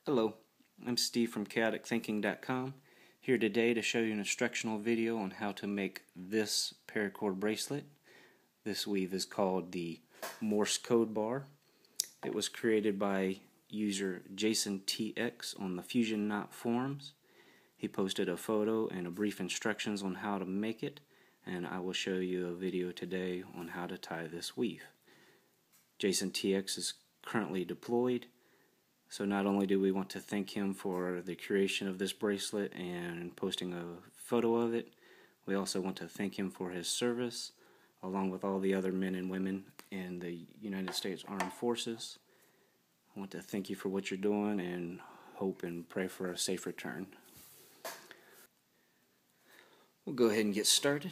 Hello, I'm Steve from chaoticthinking.com, here today to show you an instructional video on how to make this paracord bracelet. This weave is called the Morse code bar. It was created by user JasonTX on the Fusion Knot forums. He posted a photo and a brief instructions on how to make it, and I will show you a video today on how to tie this weave. JasonTX is currently deployed. So not only do we want to thank him for the creation of this bracelet and posting a photo of it, we also want to thank him for his service, along with all the other men and women in the United States Armed Forces. I want to thank you for what you're doing and hope and pray for a safe return. We'll go ahead and get started.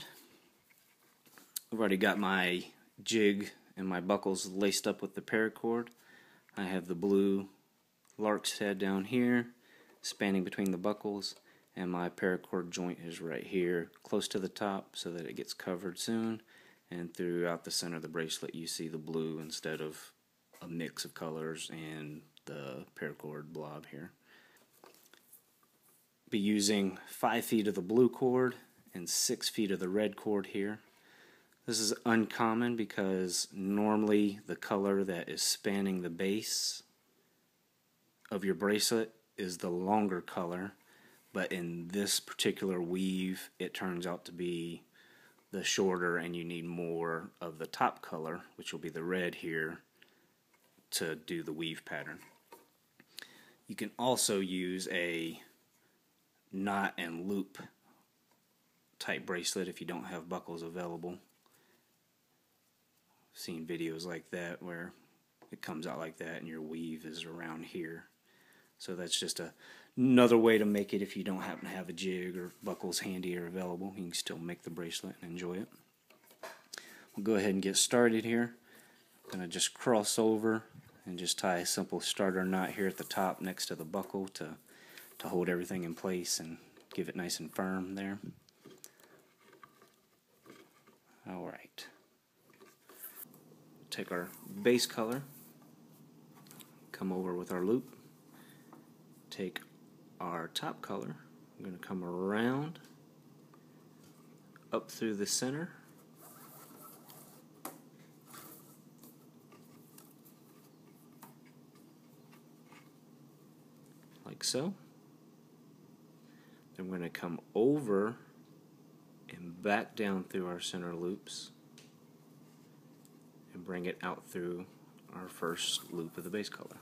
I've already got my jig and my buckles laced up with the paracord. I have the blue lark's head down here, spanning between the buckles, and my paracord joint is right here, close to the top, so that it gets covered soon. And throughout the center of the bracelet, you see the blue instead of a mix of colors and the paracord blob here. Be using 5 feet of the blue cord and 6 feet of the red cord here. This is uncommon because normally the color that is spanning the base of your bracelet is the longer color, but in this particular weave it turns out to be the shorter, and you need more of the top color, which will be the red here, to do the weave pattern. You can also use a knot and loop type bracelet if you don't have buckles available. I've seen videos like that where it comes out like that and your weave is around here. So that's just another way to make it if you don't happen to have a jig or buckles handy or available. You can still make the bracelet and enjoy it. We'll go ahead and get started here. I'm going to just cross over and just tie a simple starter knot here at the top next to the buckle to hold everything in place and give it nice and firm there. Alright. Take our base color, come over with our loop. Take our top color, I'm going to come around, up through the center, like so. Then we're going to come over and back down through our center loops and bring it out through our first loop of the base color.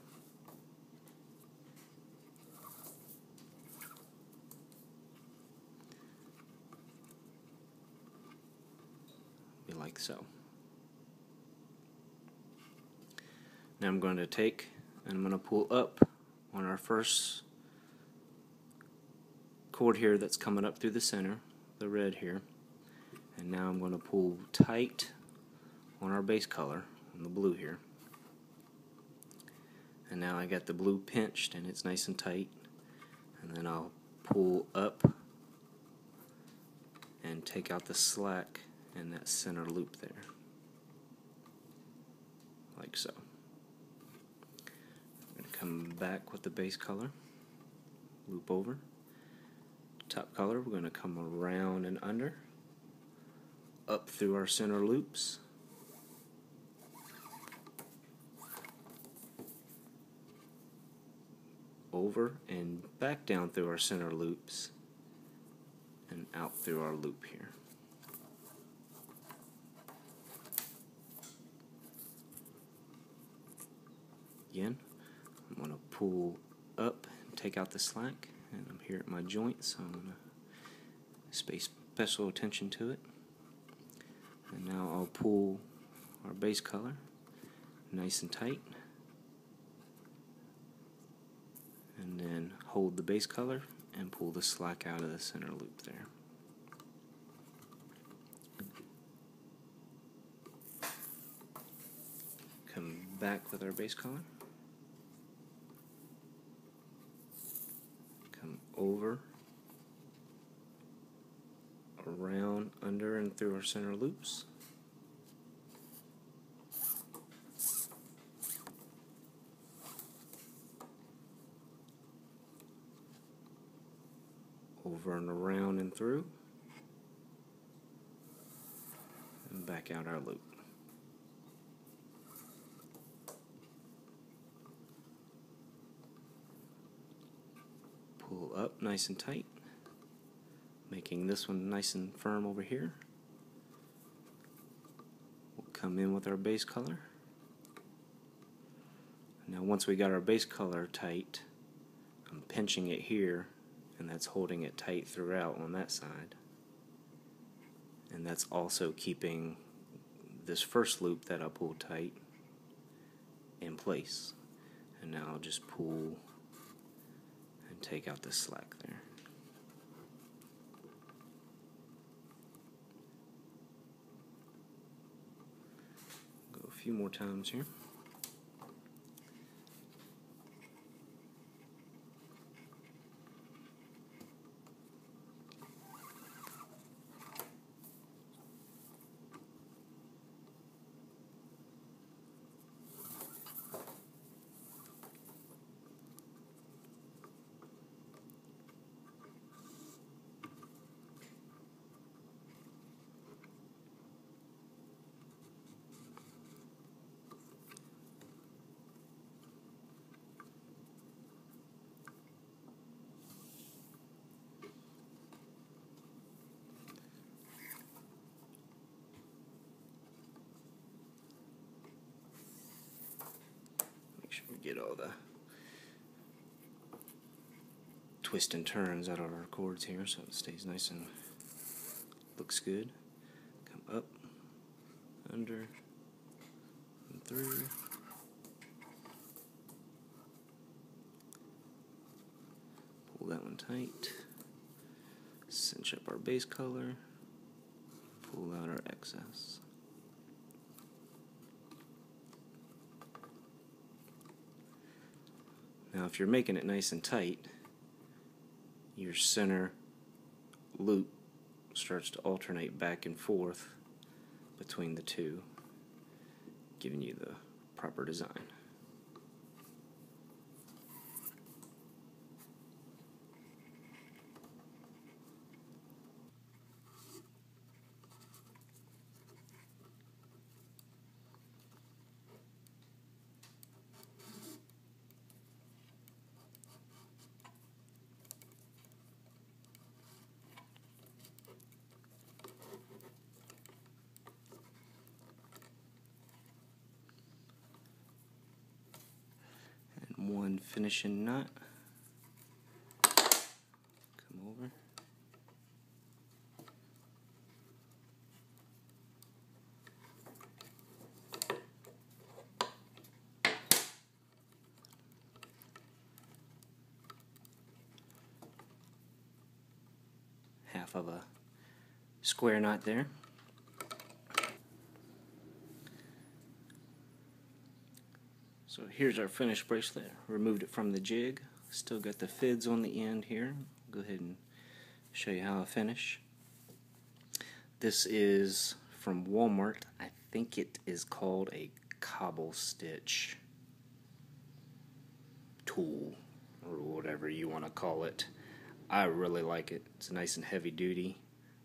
Like so. Now I'm going to take and I'm going to pull up on our first cord here that's coming up through the center, the red here, and now I'm going to pull tight on our base color, on the blue here, and now I got the blue pinched and it's nice and tight, and then I'll pull up and take out the slack in that center loop there, like so. I'm going to come back with the base color, loop over. Top color, we're going to come around and under, up through our center loops, over and back down through our center loops, and out through our loop here. Again, I'm going to pull up and take out the slack, and I'm here at my joint, so I'm going to pay special attention to it. And now I'll pull our base color nice and tight, and then hold the base color and pull the slack out of the center loop there. Come back with our base color. Over, around, under, and through our center loops. over and around and through, and back out our loop. Pull up nice and tight, making this one nice and firm over here. We'll come in with our base color. Now once we got our base color tight, I'm pinching it here, and that's holding it tight throughout on that side. And that's also keeping this first loop that I pulled tight in place. And now I'll just pull and take out the slack there. Go a few more times here. Make sure we get all the twists and turns out of our cords here so it stays nice and looks good. Come up, under, and through. Pull that one tight. Cinch up our base color. Pull out our excess. Now if you're making it nice and tight, your center loop starts to alternate back and forth between the two, giving you the proper design. One finishing knot. Come over. Half of a square knot there. So here's our finished bracelet. Removed it from the jig. Still got the Fids on the end here. Go ahead and show you how I finish. This is from Walmart. I think it is called a cobble stitch tool or whatever you want to call it. I really like it. It's nice and heavy duty.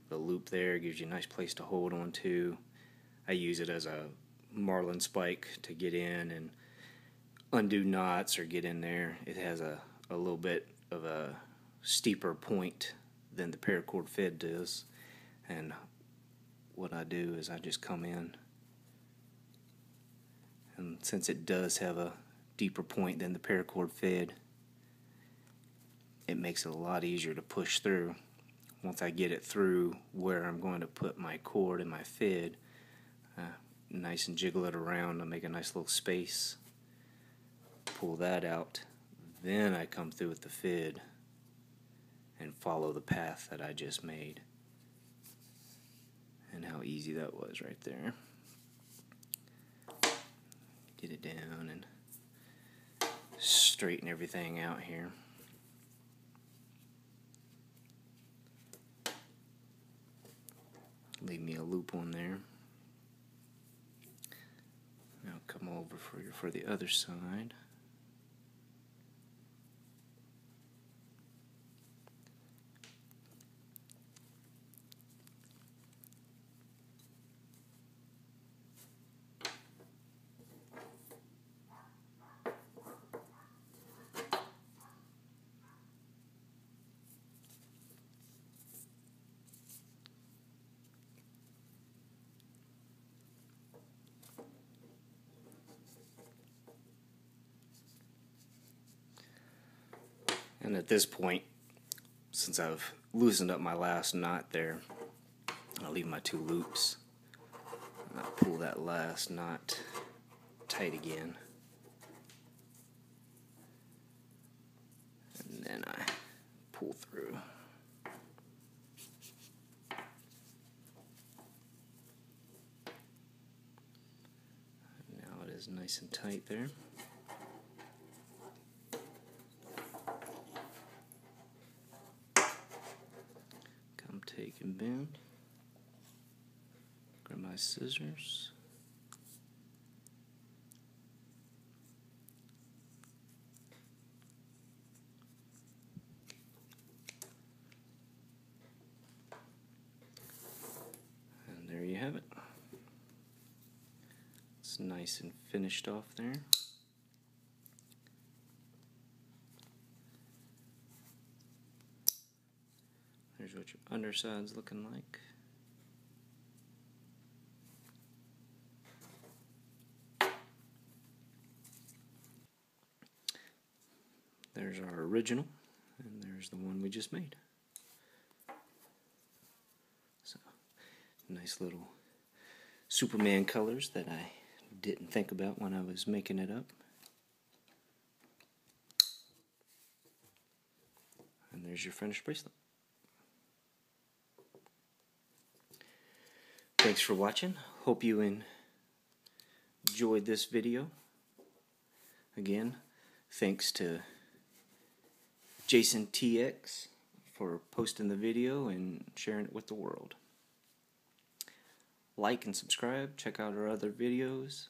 The loop there gives you a nice place to hold on to. I use it as a marlin spike to get in and undo knots or get in there. It has a little bit of a steeper point than the Paracord Fid does, and what I do is I just come in, and since it does have a deeper point than the Paracord Fid, it makes it a lot easier to push through. Once I get it through where I'm going to put my cord and my Fid, nice and jiggle it around to make a nice little space. Pull that out, then I come through with the Fid and follow the path that I just made. And how easy that was right there. Get it down and straighten everything out here. Leave me a loop on there. Now come over for the other side. And at this point, since I've loosened up my last knot there, I'll leave my 2 loops. And I'll pull that last knot tight again. And then I pull through. Now it is nice and tight there. Come take and bend. Grab my scissors. And there you have it. It's nice and finished off there. There's what your underside's looking like. There's our original, and there's the one we just made. So, nice little Superman colors that I didn't think about when I was making it up. And there's your finished bracelet. Thanks for watching. Hope you enjoyed this video. Again, thanks to JasonTX for posting the video and sharing it with the world. Like and subscribe. Check out our other videos.